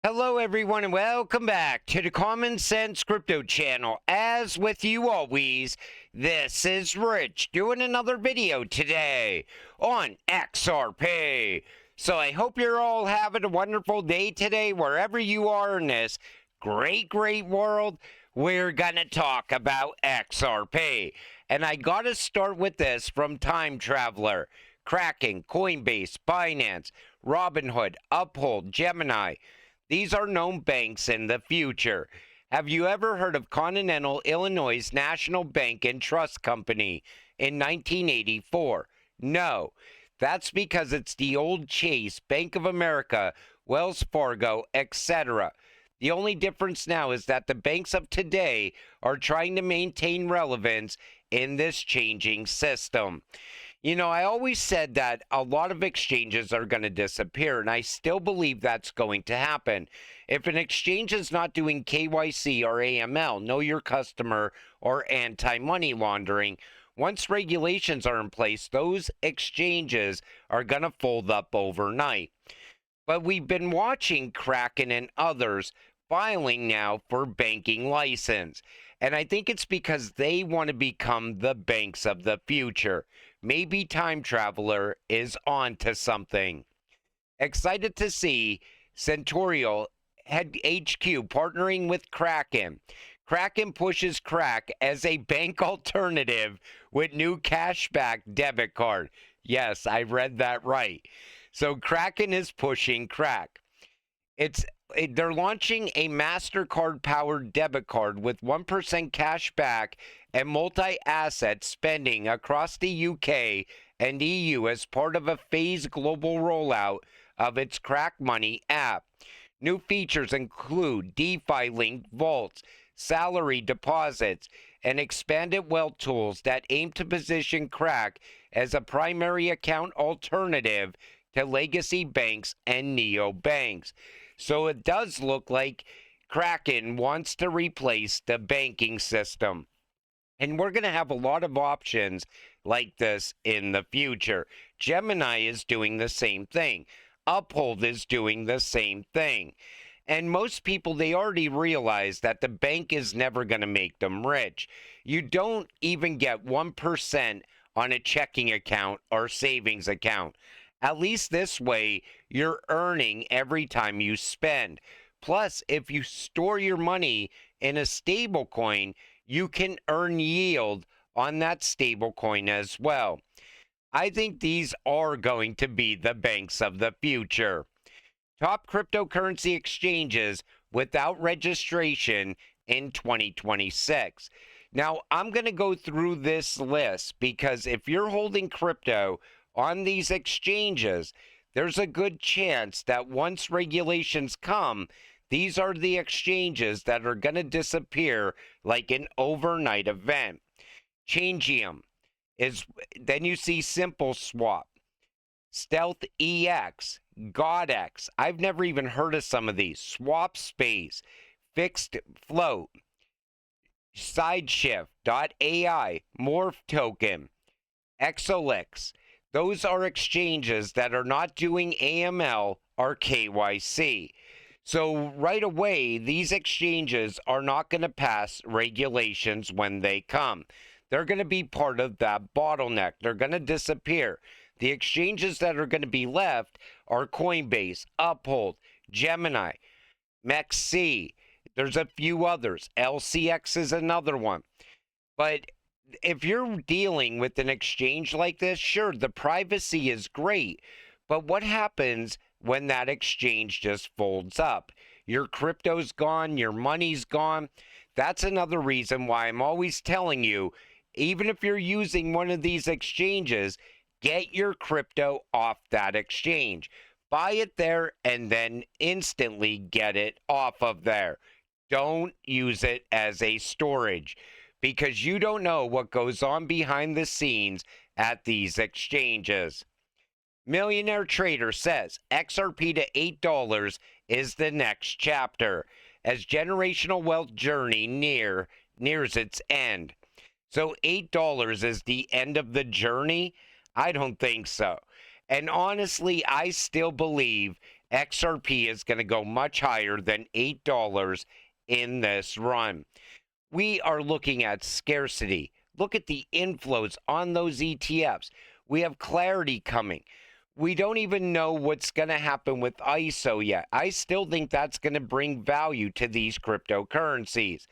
Hello, everyone, and welcome back to the Common Sense Crypto channel. As with you always, this is Rich doing another video today on XRP. So I hope you're all having a wonderful day today, wherever you are in this great world. We're going to talk about XRP. And I got to start with this from Time Traveler, Kraken, Coinbase, Binance, Robinhood, Uphold, Gemini. These are known banks in the future. Have you ever heard of Continental Illinois National Bank and Trust Company in 1984? No. That's because it's the old Chase, Bank of America, Wells Fargo, etc. The only difference now is that the banks of today are trying to maintain relevance in this changing system. You know, I always said that a lot of exchanges are going to disappear, and I still believe that's going to happen. If an exchange is not doing KYC or AML, know your customer, or anti-money laundering, once regulations are in place, those exchanges are going to fold up overnight. But we've been watching Kraken and others filing now for banking license. And I think it's because they want to become the banks of the future. Maybe Time Traveler is on to something. Excited to see Centurial Head HQ partnering with Kraken. Kraken pushes Crack as a bank alternative with new cashback debit card. Yes, I read that right. So Kraken is pushing Crack. They're launching a MasterCard-powered debit card with 1% cash back and multi-asset spending across the UK and EU as part of a phased global rollout of its Crack Money app. New features include DeFi-linked vaults, salary deposits, and expanded wealth tools that aim to position Crack as a primary account alternative to legacy banks and neobanks. So it does look like Kraken wants to replace the banking system. And we're going to have a lot of options like this in the future. Gemini is doing the same thing. Uphold is doing the same thing. And most people, they already realize that the bank is never going to make them rich. You don't even get 1% on a checking account or savings account. At least this way, you're earning every time you spend. Plus, if you store your money in a stable coin, you can earn yield on that stable coin as well. I think these are going to be the banks of the future. Top cryptocurrency exchanges without registration in 2026. Now, I'm going to go through this list because if you're holding crypto on these exchanges, there's a good chance that once regulations come, these are the exchanges that are going to disappear like an overnight event. Changium is, then you see Simple Swap, Stealth EX, GodX. I've never even heard of some of these. Swap Space, Fixed Float, Sideshift.ai, Morph Token, Exolix. Those are exchanges that are not doing AML or KYC. So right away, these exchanges are not going to pass regulations when they come. They're going to be part of that bottleneck. They're going to disappear. The exchanges that are going to be left are Coinbase, Uphold, Gemini, MEXC. There's a few others. LCX is another one. But if you're dealing with an exchange like this, sure, the privacy is great. But what happens when that exchange just folds up? Your crypto's gone, your money's gone. That's another reason why I'm always telling you, even if you're using one of these exchanges, get your crypto off that exchange. Buy it there and then instantly get it off of there. Don't use it as a storage because you don't know what goes on behind the scenes at these exchanges. Millionaire Trader says XRP to $8 is the next chapter as generational wealth journey nears its end. So $8 is the end of the journey? I don't think so. And honestly, I still believe XRP is going to go much higher than $8 in this run. We are looking at scarcity. Look at the inflows on those ETFs. We have clarity coming. We don't even know what's going to happen with ISO yet. I still think that's going to bring value to these cryptocurrencies.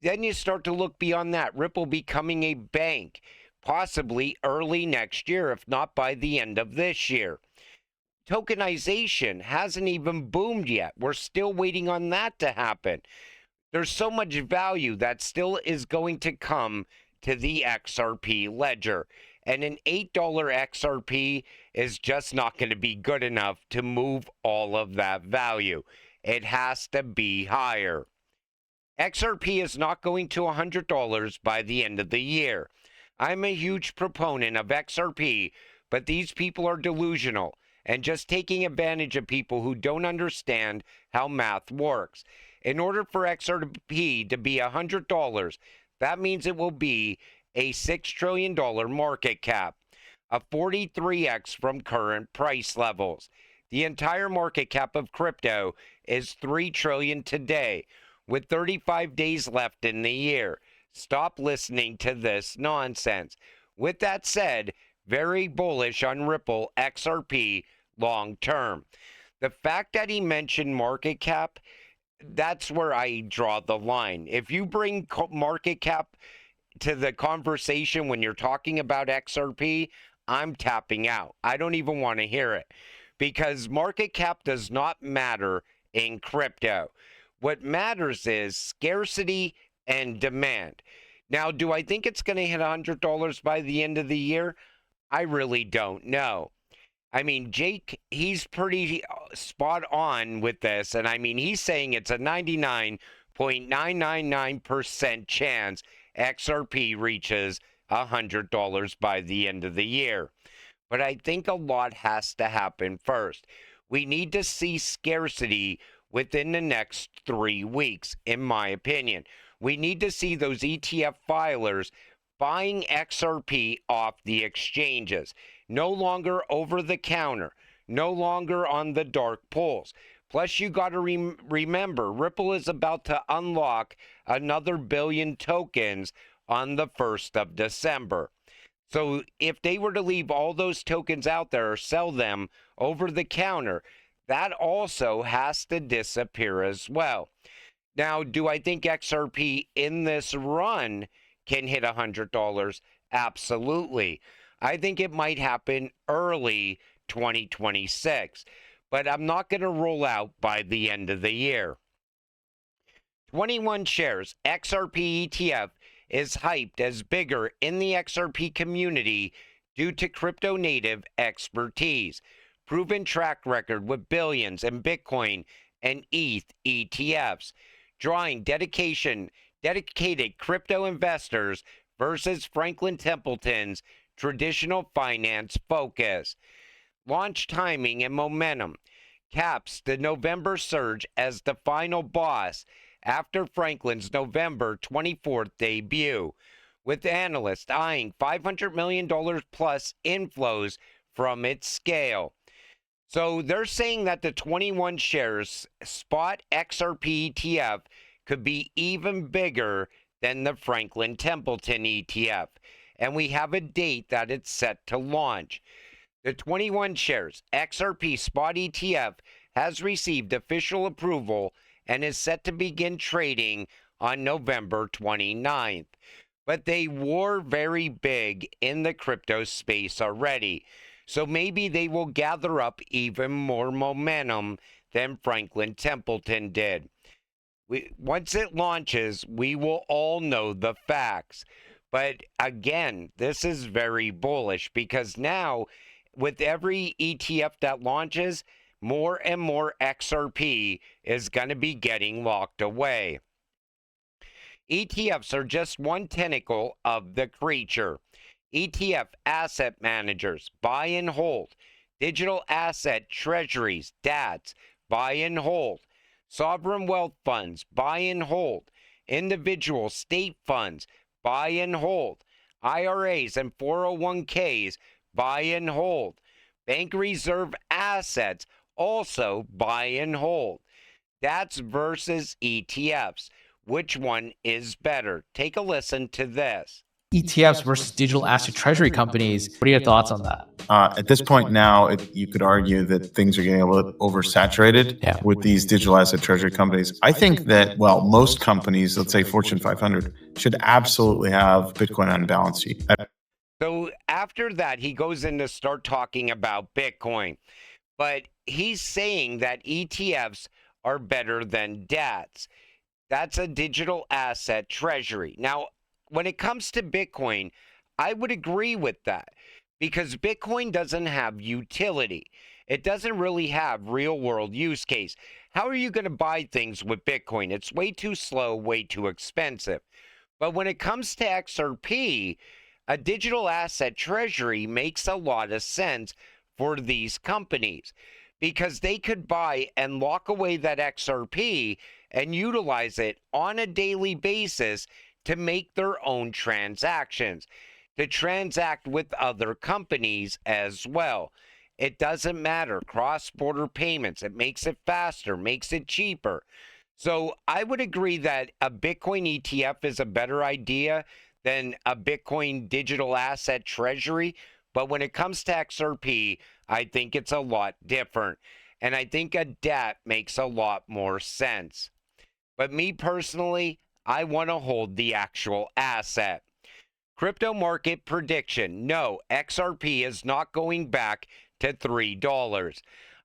Then you start to look beyond that. Ripple becoming a bank, possibly early next year, if not by the end of this year. Tokenization hasn't even boomed yet. We're still waiting on that to happen. There's so much value that still is going to come to the XRP ledger. And an $8 XRP is just not going to be good enough to move all of that value. It has to be higher. XRP is not going to $100 by the end of the year. I'm a huge proponent of XRP, but these people are delusional and just taking advantage of people who don't understand how math works. In order for XRP to be $100, that means it will be a $6 trillion market cap, a 43x from current price levels. The entire market cap of crypto is $3 trillion today, with 35 days left in the year. Stop listening to this nonsense. With that said, very bullish on Ripple XRP long term. The fact that he mentioned market cap, that's where I draw the line. If you bring market cap to the conversation when you're talking about XRP, I'm tapping out. I don't even want to hear it, because market cap does not matter in crypto. What matters is scarcity and demand. Now, do I think it's going to hit $100 by the end of the year? I really don't know. I mean, Jake, he's pretty spot on with this. And I mean, he's saying it's a 99.999% chance XRP reaches $100 by the end of the year. But I think a lot has to happen first. We need to see scarcity within the next 3 weeks, in my opinion. We need to see those ETF filers buying XRP off the exchanges. No longer over the counter, no longer on the dark pools. Plus, you got to remember, Ripple is about to unlock another billion tokens on the 1st of December. So if they were to leave all those tokens out there or sell them over the counter, that also has to disappear as well. Now, do I think XRP in this run can hit $100? Absolutely. I think it might happen early 2026, but I'm not going to roll out by the end of the year. 21 shares XRP ETF is hyped as bigger in the XRP community due to crypto native expertise, proven track record with billions in Bitcoin and ETH ETFs, drawing dedicated crypto investors versus Franklin Templeton's traditional finance focus. Launch timing and momentum caps the November surge as the final boss after Franklin's November 24th debut, with analysts eyeing $500 million plus inflows from its scale. So they're saying that the 21 shares spot XRP ETF could be even bigger than the Franklin Templeton ETF. And we have a date that it's set to launch. The 21 shares XRP spot ETF has received official approval and is set to begin trading on November 29th. But they were very big in the crypto space already. So maybe they will gather up even more momentum than Franklin Templeton did. Once it launches, we will all know the facts. But again, this is very bullish because now, with every ETF that launches, more and more XRP is going to be getting locked away. ETFs are just one tentacle of the creature. ETF asset managers, buy and hold. Digital asset treasuries, DATs, buy and hold. Sovereign wealth funds, buy and hold. Individual state funds, buy and hold. IRAs and 401ks, buy and hold. Bank reserve assets, also buy and hold. That's versus ETFs. Which one is better? Take a listen to this. ETFs versus digital asset treasury companies. What are your thoughts on that? At this point now, you could argue that things are getting a little oversaturated with these digital asset treasury companies. I think that, well, most companies, let's say Fortune 500, should absolutely have Bitcoin on balance sheet. So after that, he goes in to start talking about Bitcoin. But he's saying that ETFs are better than DATs. That's a digital asset treasury. Now, when it comes to Bitcoin, I would agree with that because Bitcoin doesn't have utility. It doesn't really have real world use case. How are you going to buy things with Bitcoin? It's way too slow, way too expensive. But when it comes to XRP, a digital asset treasury makes a lot of sense for these companies because they could buy and lock away that XRP and utilize it on a daily basis to make their own transactions, to transact with other companies as well. It doesn't matter. Cross-border payments, it makes it faster, makes it cheaper. So I would agree that a Bitcoin ETF is a better idea than a Bitcoin digital asset treasury. But when it comes to XRP, I think it's a lot different. And I think a DAT makes a lot more sense. But me personally, I want to hold the actual asset. Crypto market prediction. No, XRP is not going back to $3.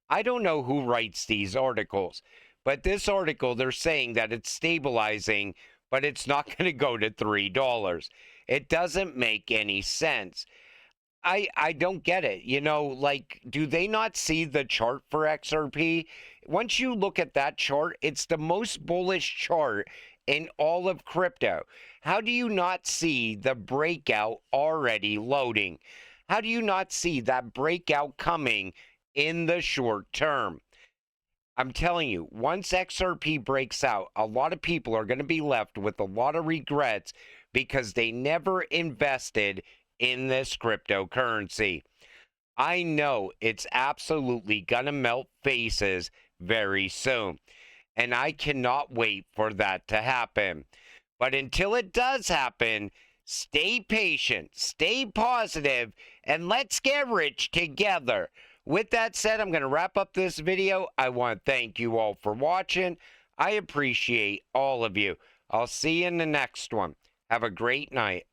I don't know who writes these articles, but this article, they're saying that it's stabilizing, but it's not going to go to $3. It doesn't make any sense. I don't get it. You know, like, do they not see the chart for XRP? Once you look at that chart, it's the most bullish chart in all of crypto. How do you not see the breakout already loading? How do you not see that breakout coming in the short term? I'm telling you, once XRP breaks out, a lot of people are going to be left with a lot of regrets because they never invested in this cryptocurrency. I know it's absolutely going to melt faces very soon, and I cannot wait for that to happen. But until it does happen, stay patient, stay positive, and let's get rich together. With that said, I'm going to wrap up this video. I want to thank you all for watching. I appreciate all of you. I'll see you in the next one. Have a great night.